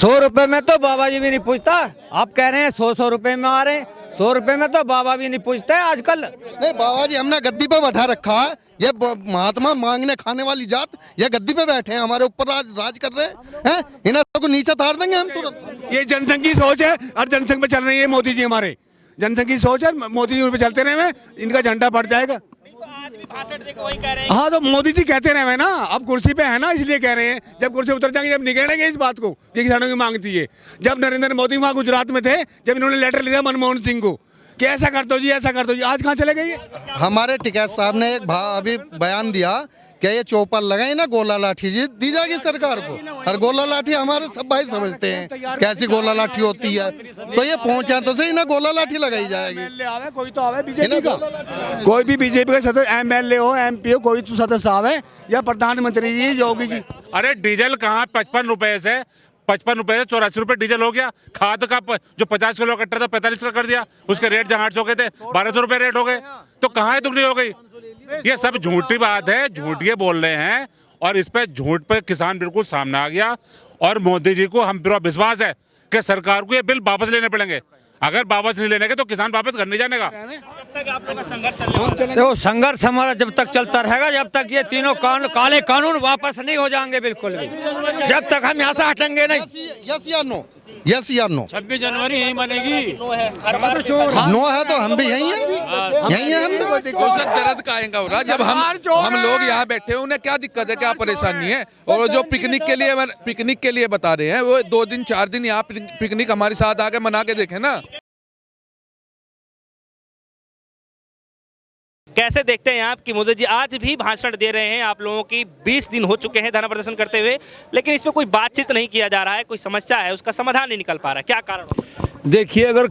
100 रुपए में तो बाबा जी भी नहीं पूछता। आप कह रहे हैं 100 रुपए में आ रहे हैं, 100 रुपए में तो बाबा भी नहीं पूछता है आजकल। नहीं बाबा जी हमने गद्दी पे बैठा रखा है, ये महात्मा मांगने खाने वाली जात ये गद्दी पे बैठे हैं, हमारे ऊपर राज कर रहे हैं। इन्हें को नीचे तार देंगे हम तुरंत। ये जनसंघ की सोच है और जनसंघ पे चल रही है मोदी जी। हमारे जनसंघ की सोच है, मोदी जी पे चलते रहे, इनका झंडा बढ़ जाएगा। वही कह रहे हैं। हाँ तो मोदी जी कहते रहे ना, अब कुर्सी पे है ना इसलिए कह रहे हैं। जब कुर्सी उतर जाएंगे जब निगलेंगे इस बात को, ये किसानों की मांग थी। ये जब नरेंद्र मोदी वहाँ गुजरात में थे, जब इन्होंने लेटर लिया मनमोहन सिंह को कि ऐसा कर दो जी, ऐसा कर दो जी, आज कहाँ चले गए? हमारे टिकैत साहब ने एक अभी बयान दिया कि ये चौपर लगाई ना गोला लाठी जी दी जाएगी सरकार को, और गोला लाठी हमारे सब भाई समझते हैं कैसी गोला लाठी होती है। तो ये पहुंचा तो सही ना, गोला लाठी लगाई जाएगी। आवे कोई तो आवे बीजेपी का, कोई भी बीजेपी का सदस्य, एमएलए हो, एमपी हो, कोई तो सदस्य आवे, या प्रधानमंत्री जी, योगी जी। अरे डीजल कहाँ 55 रुपए से 84 रुपए डीजल हो गया। खाद का जो 50 किलो कट्टा था 45 का कर दिया, उसके रेट जहाँ 800 के थे 1200 रुपए रेट हो गए। तो कहाँ है दुगनी हो गई? ये सब झूठी बात है, झूठ ये बोल रहे हैं, और इस पे झूठ पे किसान बिल्कुल सामने आ गया। और मोदी जी को हम पूरा विश्वास है कि सरकार को ये बिल वापस लेने पड़ेंगे। अगर वापस नहीं लेने के तो किसान वापस घर नहीं जाने का। कब तक आप लोग का संघर्ष चलने वाला है? देखो संघर्ष हमारा जब तक चलता रहेगा, जब तक ये तीनों काले कानून वापस नहीं हो जाएंगे बिल्कुल भी, जब तक हम यहाँ से हटेंगे नहीं। यस या नो, यस या नो। 26 जनवरी यही बनेगी। नो है तो हम भी यही हैं, यही हैं हम भी। दर्द का आएगा हो रहा जब हम लोग यहाँ बैठे हैं, उन्हें क्या दिक्कत है, क्या परेशानी है? और जो पिकनिक के लिए बता रहे हैं, वो 2 दिन 4 दिन यहाँ पिकनिक हमारे साथ आके मना के देखें ना। कैसे देखते हैं आप कि मोदी जी आज भी भाषण दे रहे हैं, आप लोगों की 20 दिन हो चुके हैं धरना प्रदर्शन करते हुए, लेकिन इसमें कोई बातचीत नहीं किया जा रहा है, कोई समस्या है उसका समाधान नहीं निकल पा रहा है, क्या कारण? देखिए, अगर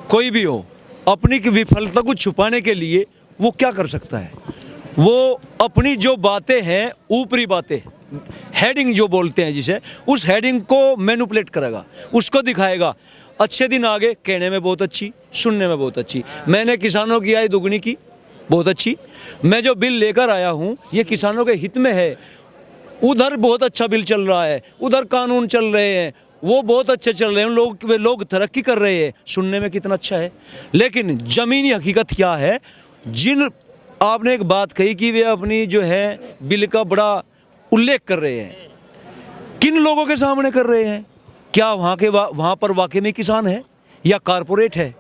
कोई भी हो अपनी की विफलता को छुपाने के लिए वो क्या कर सकता है? वो अपनी जो बातें हैं, ऊपरी बातें, हेडिंग जो बोलते हैं जिसे, उस हेडिंग को मैनिपुलेट करेगा, उसको दिखाएगा। अच्छे दिन आगे कहने में बहुत अच्छी, सुनने में बहुत अच्छी, मैंने किसानों की आय दुगनी की, बहुत अच्छी, मैं जो बिल लेकर आया हूँ ये किसानों के हित में है, उधर बहुत अच्छा बिल चल रहा है, उधर कानून चल रहे हैं, वो बहुत अच्छे चल रहे हैं, वे लोग तरक्की कर रहे हैं, सुनने में कितना अच्छा है। लेकिन ज़मीनी हकीकत क्या है? जिन आपने एक बात कही कि वे अपनी जो है बिल का बड़ा उल्लेख कर रहे हैं, किन लोगों के सामने कर रहे हैं? क्या वहाँ पर वाकई में किसान है या कारपोरेट है?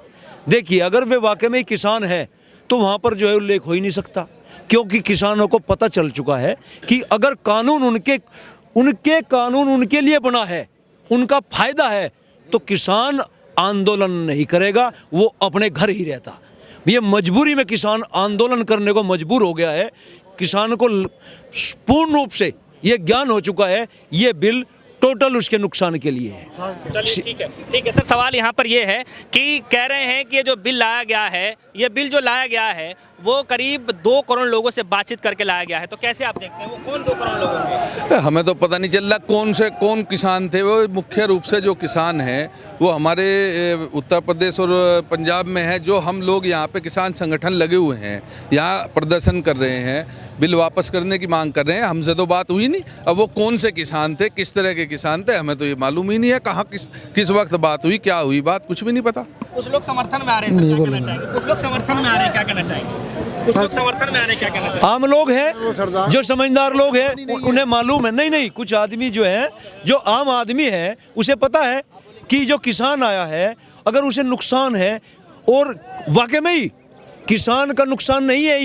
देखिए, अगर वे वाकई में किसान है तो वहाँ पर जो है उल्लेख हो ही नहीं सकता, क्योंकि किसानों को पता चल चुका है कि अगर कानून उनके लिए बना है, उनका फायदा है, तो किसान आंदोलन नहीं करेगा, वो अपने घर ही रहता। ये मजबूरी में किसान आंदोलन करने को मजबूर हो गया है। किसान को पूर्ण रूप से ये ज्ञान हो चुका है ये बिल टोटल उसके नुकसान के लिए है। चलिए ठीक है सर, सवाल यहाँ पर ये है कि कह रहे हैं कि ये जो बिल लाया गया है, ये बिल जो लाया गया है वो करीब 2 करोड़ लोगों से बातचीत करके लाया गया है, तो कैसे आप देखते हैं वो कौन 2 करोड़ लोग होंगे? हमें तो पता नहीं चल रहा कौन किसान थे। वो मुख्य रूप से जो किसान हैं वो हमारे उत्तर प्रदेश और पंजाब में है। जो हम लोग यहाँ पे किसान संगठन लगे हुए हैं, यहाँ प्रदर्शन कर रहे हैं, बिल वापस करने की मांग कर रहे हैं, हमसे तो बात हुई नहीं। अब वो कौन से किसान थे, किस तरह के किसान थे, हमें तो ये मालूम ही नहीं है। कहाँ किस वक्त बात हुई, क्या हुई बात, कुछ भी नहीं पता। कुछ लोग समर्थन में आ रहे हैं, क्या कहना चाहेंगे? कुछ लोग समर्थन में आ रहे हैं, क्या कहना चाहेंगे? कुछ लोग समर्थन में आ रहे हैं, क्या कहना चाहेंगे? आम लोग हैं, जो समझदार लोग हैं, उन्हें मालूम है। नहीं, कुछ आदमी जो है, जो आम आदमी है, उसे पता है कि जो किसान आया है अगर उसे नुकसान है, और वाकई में ही किसान का नुकसान नहीं है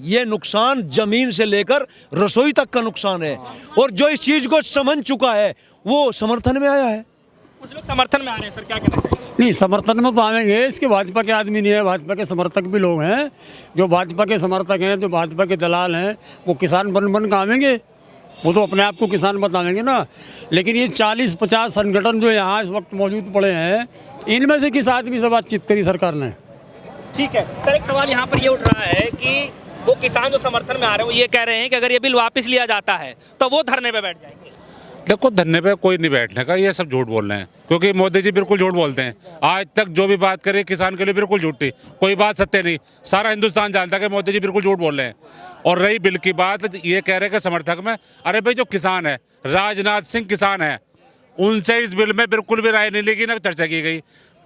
ये नुकसान जमीन से लेकर रसोई तक का नुकसान है, और जो इस चीज को समझ चुका है वो समर्थन में आया है। कुछ लोग समर्थन में आ रहे हैं सर, क्या कहना चाहिए? नहीं, समर्थन में तो आएंगे, इसके भाजपा के आदमी नहीं है, भाजपा के समर्थक भी लोग हैं। जो भाजपा के समर्थक हैं, जो भाजपा के दलाल हैं, वो किसान बन कर आवेंगे, वो तो अपने आप को किसान बतावेंगे ना। लेकिन ये 40-50 संगठन जो यहाँ इस वक्त मौजूद पड़े हैं, इनमें से किस आदमी से बातचीत करी सरकार ने? ठीक है सर, एक सवाल यहाँ पर ये उठ रहा है कि वो किसान जो समर्थन में आ रहे हैं वो ये कह रहे हैं कि अगर ये बिल वापस लिया जाता है तो वो धरने पे बैठ जाएंगे। देखो, धरने पे कोई नहीं बैठने का, ये सब झूठ बोल रहे हैं, क्योंकि मोदी जी बिल्कुल झूठ बोलते हैं। आज तक जो भी बात करी किसान के लिए बिल्कुल झूठी, कोई बात सत्य नहीं। सारा हिंदुस्तान जानता है कि मोदी जी बिल्कुल झूठ बोल रहे हैं। और रही बिल की बात, ये कह रहे हैं कि समर्थक में, अरे भाई जो किसान है, राजनाथ सिंह किसान है, उनसे इस बिल में बिल्कुल भी राय नहीं ली गई, ना चर्चा की गई।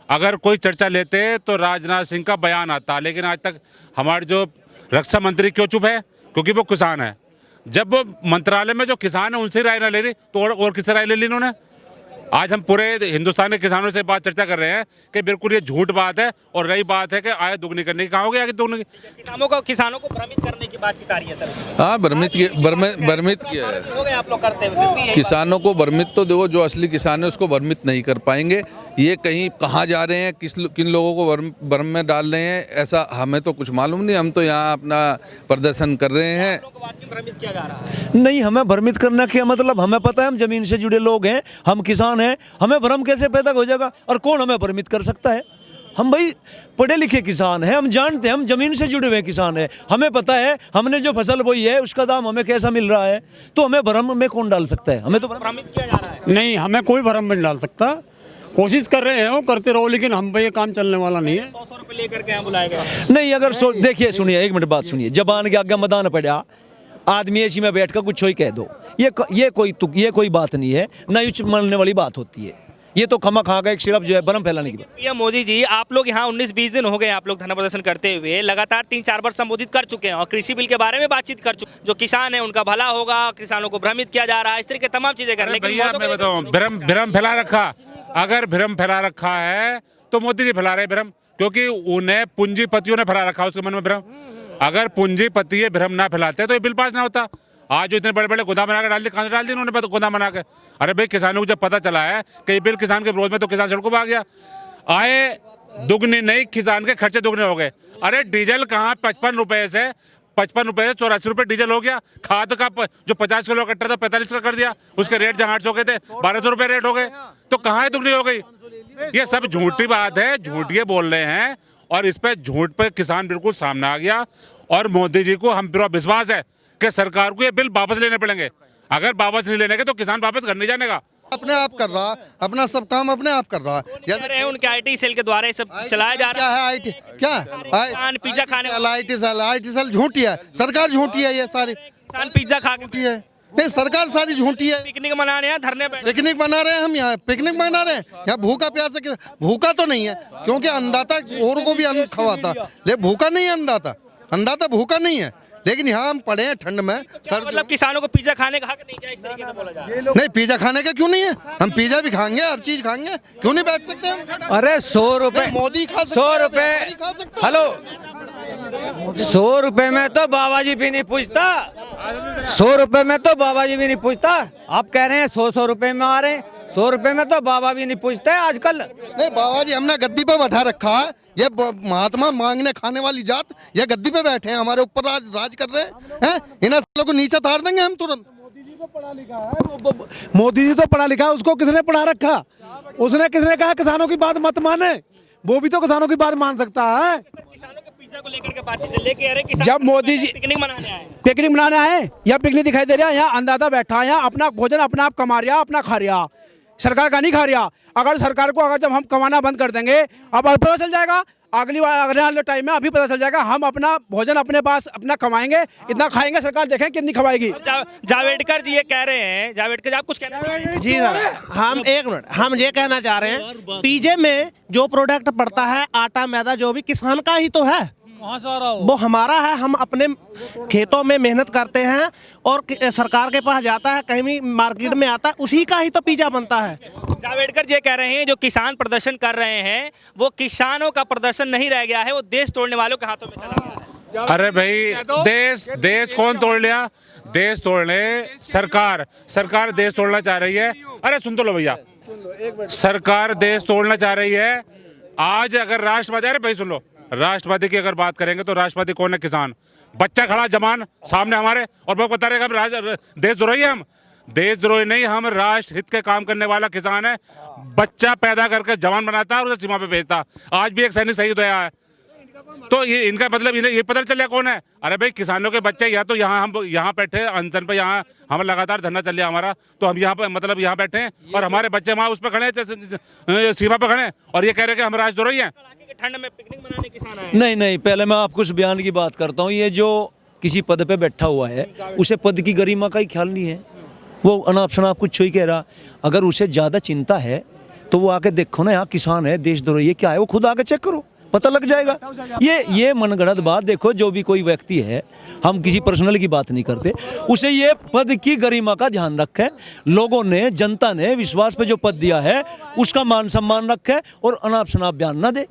अगर कोई चर्चा लेते तो राजनाथ सिंह का बयान आता, लेकिन आज तक हमारे जो रक्षा मंत्री क्यों चुप है? क्योंकि वो किसान है। जब वो मंत्रालय में जो किसान है उनसे राय ना ले रही तो और किससे राय ले ली इन्होंने? आज हम पूरे हिंदुस्तान के किसानों से बात चर्चा कर रहे हैं कि बिल्कुल ये झूठ बात है, और रही बात है कि आय दुगनी करने की, कहाँ हो गया आगे दुगनी? किसानों को भ्रमित करने की बात की है सर। हाँ, भ्रमित किया है। हो गए आप लोग करते हुए, फिर भी यही किसानों को भ्रमित तो देखो, जो असली किसान है उसको भ्रमित नहीं कर पाएंगे। ये कहीं कहाँ जा रहे हैं, किन लोगों को भ्रम में डाल रहे हैं, ऐसा हमें तो कुछ मालूम नहीं। हम तो यहाँ अपना प्रदर्शन कर रहे हैं। बात में भ्रमित किया जा रहा है। नहीं, हमें भ्रमित करना क्या मतलब? हमें पता है हम जमीन से जुड़े लोग हैं, हम किसान हैं, हमें भ्रम कैसे पैदा हो जाएगा? और कौन हमें भ्रमित कर सकता है? हम भाई पढ़े लिखे किसान हैं, हम जानते हैं, हम जमीन से जुड़े हुए किसान हैं, हमें पता है हमने जो फसल बोई है उसका दाम हमें कैसा मिल रहा है। तो हमें भ्रम में कौन डाल सकता है? हमें तो भ्रमित किया जा रहा है। नहीं, हमें कोई भरम में नहीं डाल सकता। कोशिश कर रहे हैं वो, करते रहो, लेकिन हम पे ये काम चलने वाला नहीं है। 100 रुपए लेकर के यहाँ बुलाए गए। नहीं, अगर देखिए, सुनिए, एक मिनट बात सुनिए। जबान के आगे मैदान पड़ा, आदमी एसी में बैठ कर कुछ ही कह दो, ये कोई बात नहीं है, ना युच मानने वाली बात होती है। ये तो खमा खा का एक सिर्फ जो है भ्रम फैलाने की बात। पीएम मोदी जी, आप लोग यहाँ 19-20 दिन हो गए आप लोग धरना प्रदर्शन करते हुए, लगातार 3-4 बार संबोधित कर चुके हैं और कृषि बिल के बारे में बातचीत कर चुके। जो किसान है उनका भला होगा, किसानों को भ्रमित किया जा रहा है, इस तरह के तमाम चीजें कर। लेकिन भैया मैं बताऊँ, भ्रम फैला रखा, अगर भ्रम फैला रखा है तो मोदी जी फैला रहे भ्रम, क्योंकि उन्हें पूंजीपतियों ने फैला रखा उसके मन में भ्रम। अगर पूंजीपति ये भ्रम ना फैलाते तो ये बिल पास ना होता। आज जो इतने बड़े बड़े गोदाम बना के डाल दिए, कहाँ से डाल दिए उन्होंने गोदाम बना के? अरे भाई, किसानों को जब पता चला है कि ये बिल किसान के विरोध में, तो किसान सड़कों पर आ गया। आए दुगनी नहीं, किसान के खर्चे दुगने हो गए। अरे डीजल कहाँ 55 रुपए से 84 रुपए डीजल हो गया। खाद का जो 50 किलो कट्टा था 45 का कर दिया, उसके रेट जहाँ 800 के थे 1200 रुपए रेट हो गए। तो कहाँ है दुगनी हो गई? ये सब झूठी बात है, झूठ ये बोल रहे हैं, और इस पे झूठ पे किसान बिल्कुल सामने आ गया। और मोदी जी को हम पूरा विश्वास है कि सरकार को ये बिल वापस लेने पड़ेंगे। अगर वापस नहीं लेने के तो किसान वापस घर नहीं जाने का। अपने आप कर रहा, अपना सब काम अपने आप कर रहा है। जैसे उनके IT सेल के द्वारा ये सब चलाया जा रहा है। IT क्या पिज्जा खाने IT सेल झूठी है, सरकार झूठी है, ये सारी किसान पिज्जा खा के झूठी है। नहीं, सरकार सारी झूठी है। पिकनिक मनाने हैं, धरने पे पिकनिक मना रहे हैं, हम यहाँ पिकनिक मना रहे हैं। यहाँ भूखा प्यासा, भूखा तो नहीं है, क्योंकि अन्नदाता और को भी अन्न खवाता, लेकिन भूखा नहीं है अन्नदाता। अन्नदाता भूखा नहीं है, लेकिन यहाँ हम पड़े हैं ठंड में। सर मतलब किसानों को पिज्जा खाने का हक नहीं, क्या इस तरीके से बोला जा रहा है? नहीं, पिज्जा खाने का क्यों नहीं है? हम पिज्जा भी खाएंगे, हर चीज खाएंगे, क्यों नहीं बैठ सकते हम? अरे 100 रुपए, मोदी खा सकता 100 है, रुपए, मोदी खा सकता है। हेलो, 100 रुपए में तो बाबा जी भी नहीं पूछता, 100 रुपए में तो बाबा जी भी नहीं पूछता। आप कह रहे हैं 100 रुपए में आ रहे हैं, 100 रुपए में तो बाबा भी नहीं पूछते आजकल। नहीं, बाबा जी हमने गद्दी पे बैठा रखा है, ये महात्मा मांगने खाने वाली जात ये गद्दी पे बैठे हैं, हमारे ऊपर राज कर रहे हैं। इन लोगों को नीचे तार देंगे हम तुरंत। मोदी जी तो पढ़ा लिखा है, उसको किसने पढ़ा रखा? उसने किसने कहा किसानों की बात मत माने? वो भी तो किसानों की बात मान सकता है। किसानों के पिज्जा को लेकर के बातचीत लेके आ रहे हैं। जब मोदी जी पिकनिक मनाने आए, पिकनिक मनाने आए, यहाँ पिकनिक दिखाई दे रहा है, यहाँ अन्नदाता बैठा है, यहाँ अपना भोजन अपना आप कमा रहा, अपना खा रहा, सरकार का नहीं खा रहा। अगर सरकार को जब हम कमाना बंद कर देंगे, अब पता चल जाएगा, अगले वाले टाइम में अभी पता चल जाएगा, हम अपना भोजन अपने पास अपना कमाएंगे, इतना खाएंगे, सरकार देखें कितनी खवाएगी। जावेडकर जी ये कह रहे हैं, जावेडकर जी आप कुछ कहना चाह रहे हैं? जी सर, हम एक मिनट, हम ये कहना चाह रहे हैं, पीजे में जो प्रोडक्ट पड़ता है, आटा मैदा जो भी किसान का ही तो है, वो हमारा है। हम अपने खेतों में मेहनत करते हैं और सरकार के पास जाता है, कहीं भी मार्केट में आता है, उसी का ही तो पिज्जा बनता है। जावेडकर जी कह रहे हैं जो किसान प्रदर्शन कर रहे हैं वो किसानों का प्रदर्शन नहीं रह गया है, वो देश तोड़ने वालों के हाथों में चला गया है। अरे भाई, देश कौन तोड़ लिया? देश तोड़ने सरकार देश तोड़ना चाह रही है। अरे सुन तो लो भैया, सरकार देश तोड़ना चाह रही है। आज अगर राष्ट्रवादी, अरे भाई सुन लो, राष्ट्रवादी की अगर बात करेंगे तो राष्ट्रवादी कौन है? किसान। बच्चा खड़ा जवान सामने हमारे, और वो बता रहे हैं देशद्रोही हम। देशद्रोही नहीं, हम राष्ट्र हित के काम करने वाला किसान है। बच्चा पैदा करके जवान बनाता है और उसे सीमा पे भेजता। आज भी एक सैनिक शहीद हुआ है, तो ये इनका मतलब इन्हें ये पता चल कौन है? अरे भाई, किसानों के बच्चे या तो हम यहाँ बैठे अनशन पे, यहाँ हम लगातार धरना चल रहा हमारा, तो हम यहाँ पे मतलब यहाँ बैठे हैं और हमारे बच्चे वहाँ उस पर खड़े हैं, सीमा पे खड़े हैं, और ये कह रहे हैं कि हम राष्ट्रद्रोही हैं। ठंड में पिकनिक मनाने किसान आए। नहीं, पहले मैं आपको उस बयान की बात करता हूँ। ये जो किसी पद पे बैठा हुआ है, उसे पद की गरिमा का ही ख्याल नहीं है। वो अनाप शनाप कुछ ही कह रहा। अगर उसे ज़्यादा चिंता है तो वो आके देखो ना, यहाँ किसान है, देशद्रोही ये क्या है, वो खुद आके चेक करो, पता लग जाएगा। ये मनगढ़ंत बात, देखो जो भी कोई व्यक्ति है, हम किसी पर्सनल की बात नहीं करते, उसे ये पद की गरिमा का ध्यान रखे। लोगों ने, जनता ने विश्वास पे जो पद दिया है उसका मान सम्मान रखे और अनाप शनाप बयान ना दे।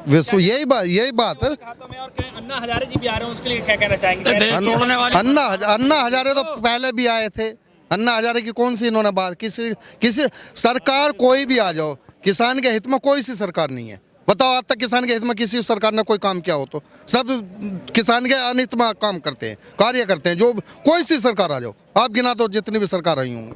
विश्व यही बात है। अन्ना हजारे जी भी आ रहे हैं, उसके लिए क्या कहना चाहेंगे? अन्ना हजारे तो पहले भी आए थे। अन्ना हजारे की कौन सी इन्होंने बात, किसी सरकार कोई भी आ जाओ, किसान के हित में कोई सी सरकार नहीं है। बताओ आज तक किसान के हित में किसी सरकार ने कोई काम किया हो? तो सब किसान के अनित में काम करते हैं, कार्य करते हैं। जो कोई सी सरकार आ जाओ, आप गिना तो जितनी भी सरकार आई होंगी,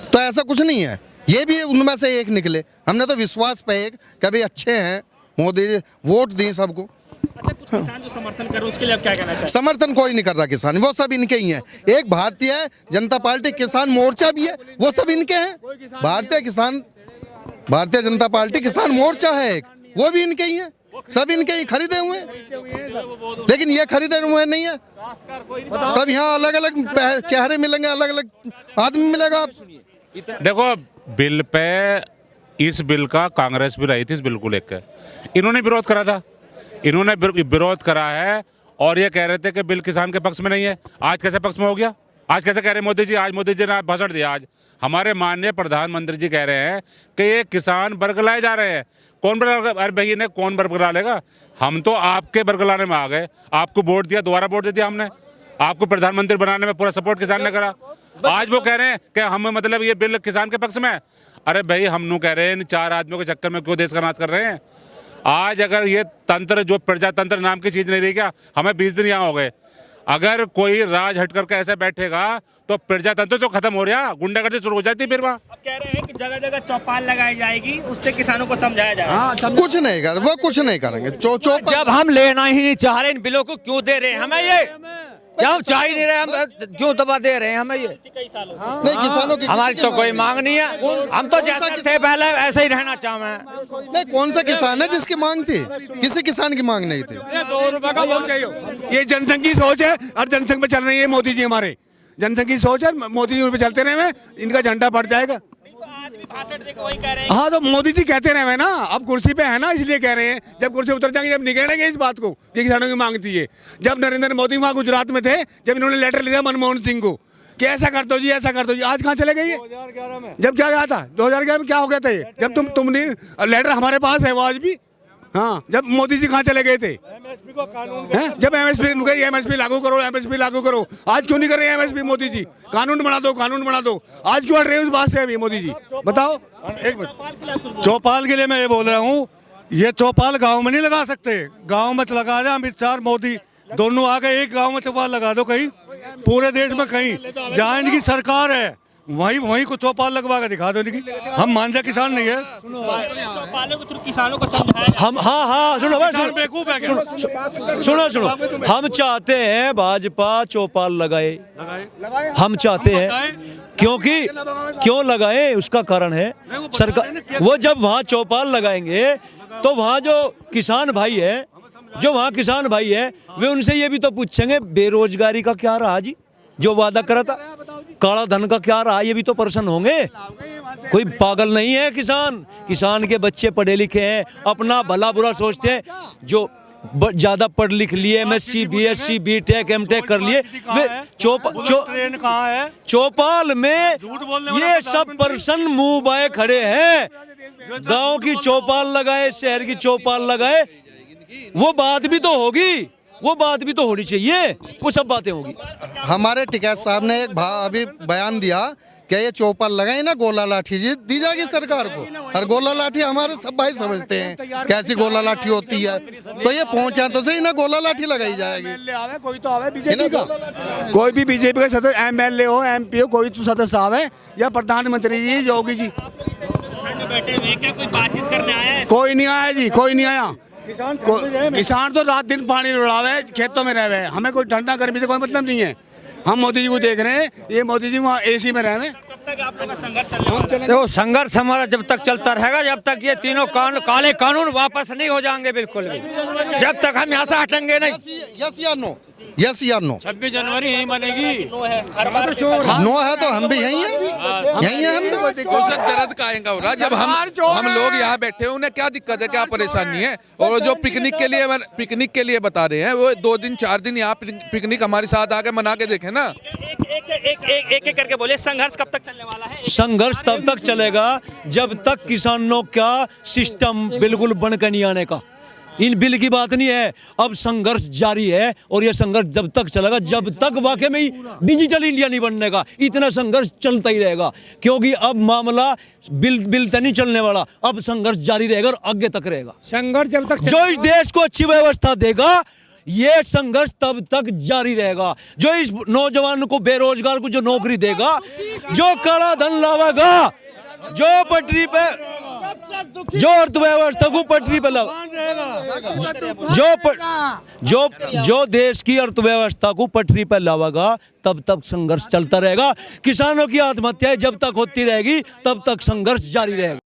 तो ऐसा कुछ नहीं है। ये भी उनमें से एक निकले। हमने तो विश्वास पे एक कभी अच्छे हैं मोदी जी, वोट दी सबको। अच्छा, कुछ किसान जो समर्थन कर रहे हैं उसके लिए आप क्या कहना चाहेंगे? समर्थन कोई नहीं कर रहा किसान, वो सब इनके ही हैं। एक भारतीय जनता पार्टी किसान मोर्चा भी है, वो सब इनके हैं। भारतीय जनता पार्टी किसान मोर्चा है एक, वो भी इनके ही है। सब इनके ही खरीदे हुए हैं, लेकिन ये खरीदे हुए नहीं है। सब यहाँ अलग अलग चेहरे मिलेंगे, अलग अलग आदमी मिलेगा। देखो, बिल पे, इस बिल का कांग्रेस भी रही थी, इस बिल को लेकर इन्होंने विरोध करा था, इन्होंने विरोध करा है और ये कह रहे थे कि बिल किसान के पक्ष में नहीं है। आज कैसे पक्ष में हो गया? आज कैसे कह रहे मोदी जी? आज मोदी जी ने भाषण दिया, आज हमारे माननीय प्रधानमंत्री जी कह रहे हैं कि ये किसान बरगलाए जा रहे हैं। कौन बरगला? अरे भैया ने कौन बरगला लेगा? हम तो आपके बरगलाने में आ गए, आपको वोट दिया, दोबारा वोट दे दिया हमने, आपको प्रधानमंत्री बनाने में पूरा सपोर्ट किसान ने करा। आज वो कह रहे हैं कि हम मतलब ये बिल किसान के पक्ष में है। अरे भाई, हम नु कह रहे हैं इन 4 आदमियों के चक्कर में क्यों देश का नाश कर रहे हैं? आज अगर ये तंत्र, जो प्रजातंत्र नाम की चीज नहीं रही क्या, हमें 20 दिन यहाँ हो गए। अगर कोई राज हट करके ऐसे बैठेगा तो प्रजातंत्र तो खत्म हो रहा, गुंडागर्दी शुरू हो जाती फिर वहाँ। अब कह रहे हैं कि जगह जगह चौपाल लगाई जाएगी, उससे किसानों को समझाया जाएगा। कुछ नहीं कर, वो कुछ नहीं करेंगे। जब हम लेना ही नहीं चाह रहे, इन बिलों को क्यों दे रहे हैं हमें? ये जब हम चाह ही नहीं रहे, हम क्यों दबा दे रहे हैं हमें? ये नहीं, किसानों की हमारी तो कोई मांग नहीं है। हम तो जैसे थे पहले ऐसे ही रहना चाहते हैं। नहीं, कौन सा किसान है जिसकी मांग थी? किसी किसान की मांग नहीं थी। 2 रुपए का वोट चाहिए। ये जनसंघ की सोच है और जनसंघ पे चल रही है मोदी जी। हमारे जनसंघ की सोच है, मोदी जी पे चलते रहे, इनका झंडा बढ़ जाएगा। भाषण देकर वही कह रहे हैं। हाँ, तो मोदी जी कहते रहे ना, अब कुर्सी पे है ना, इसलिए कह रहे हैं। जब कुर्सी उतर जाएंगे, जब निकलेंगे इस बात को, ये किसानों की मांग थी। ये जब नरेंद्र मोदी वहाँ गुजरात में थे, जब इन्होंने लेटर लिया मनमोहन सिंह को कि ऐसा कर दो जी, ऐसा कर दो जी, आज कहाँ चले गए? 2011 में जब क्या था, 2011 में क्या हो गया था? ये जब तुमने लेटर हमारे पास है वो आज भी। हाँ, जब मोदी जी कहाँ चले गए थे? जब एमएसपी लागू करो, एमएसपी लागू करो, आज क्यों नहीं कर रहे एमएसपी? मोदी जी कानून बना दो, कानून बना दो, आज क्यों हट रहे उस बात से अभी मोदी जी? बताओ। एक मिनट, चौपाल के लिए मैं ये बोल रहा हूँ, ये चौपाल गांव में नहीं लगा सकते। गांव में लगा रहे अमित शाह मोदी दोनों आ गए, एक गांव में चौपाल लगा दो कहीं, पूरे देश में कहीं जहाँ इनकी सरकार है वहीं को चौपाल लगवा के दिखा दो इनकी। हम मांझा किसान नहीं है। चौपालों के थ्रू किसानों को समझाया। हम हाँ सुनो, हम चाहते हैं भाजपा चौपाल लगाए, हम चाहते हैं। क्यों लगाए उसका कारण है सरकार। वो जब वहाँ चौपाल लगाएंगे तो वहाँ जो किसान भाई है वे उनसे ये भी तो पूछेंगे बेरोजगारी का क्या रहा जी, जो वादा करा था, काला धन का क्या रहा, ये भी तो प्रश्न होंगे। कोई पागल नहीं है किसान के बच्चे पढ़े लिखे हैं, अपना भला बुरा सोचते हैं। जो ज्यादा पढ़ लिख लिए, एमएससी, बीएससी, बीटेक, एमटेक कर लिए, वे ट्रेन कहाँ है? चौपाल में ये सब पर्सन मुंह बाए खड़े हैं। गांव की चौपाल लगाए, शहर की चौपाल लगाए, वो बात भी तो होगी, वो बात भी तो होनी चाहिए, वो सब बातें होगी। हमारे टिकैत साहब ने एक अभी बयान दिया कि ये चौपाल लगाए ना, गोला लाठी जी दी जाएगी सरकार को। और गोला लाठी हमारे सब भाई समझते हैं कैसी गोला लाठी होती है, तो ये पहुंचा तो सही ना, गोला लाठी लगाई जाएगी। कोई तो आवे बीजेपी का, कोई भी बीजेपी का सदस्य, एमएलए हो, एमपी हो, कोई तो सदस्य आवे, या प्रधानमंत्री जी, योगी जी, बैठे हुए क्या कोई बातचीत करने आया है? कोई नहीं आया जी, कोई नहीं आया। किसान तो रात दिन पानी उड़ावे, खेतों में रह रहे हैं। हमें कोई ठंडा गर्मी से कोई मतलब नहीं है। हम मोदी जी को देख रहे हैं, ये मोदी जी वहाँ एसी में रह रहे हैं। कब तक आप लोगों का संघर्ष चलने वाला है? देखो, संघर्ष हमारा जब तक चलता रहेगा, जब तक ये तीनों काले कानून वापस नहीं हो जाएंगे, बिल्कुल भी। जब तक हम यहाँ से हटेंगे नहीं। यस या नो? यस या नो? 26 जनवरी यही बनेगी। नो है तो हम भी यही हैं, यही हैं हम भी। तो सर दर्द का आएगा हो रहा जब हम लोग यहाँ बैठे हैं, उन्हें क्या दिक्कत है, क्या परेशानी है? और जो पिकनिक के लिए बता रहे हैं, वो 2 दिन 4 दिन यहाँ पिकनिक हमारे साथ आके मना के देखे ना। एक करके बोले, संघर्ष कब तक चलने वाला है? संघर्ष तब तक चलेगा जब तक किसानों का सिस्टम बिल्कुल बनकर नहीं आने का। इन बिल की बात नहीं है, अब संघर्ष जारी है और यह संघर्ष जब तक चलेगा जब तक वाकई में ही डिजिटल इंडिया नहीं बनने का। इतना संघर्ष चलता ही रहेगा, क्योंकि अब मामला बिल तो नहीं चलने वाला, अब संघर्ष जारी रहेगा और आगे तक रहेगा। संघर्ष जब तक जो इस देश को अच्छी व्यवस्था देगा, ये संघर्ष तब तक जारी रहेगा। जो इस नौजवान को, बेरोजगार को जो नौकरी देगा, जो काला धन लावेगा, जो पटरी पे, जो अर्थव्यवस्था को पटरी पे जो देश की अर्थव्यवस्था को पटरी पर लावेगा, तब तक संघर्ष चलता रहेगा। किसानों की आत्महत्याएं जब तक होती रहेगी तब तक संघर्ष जारी रहेगा।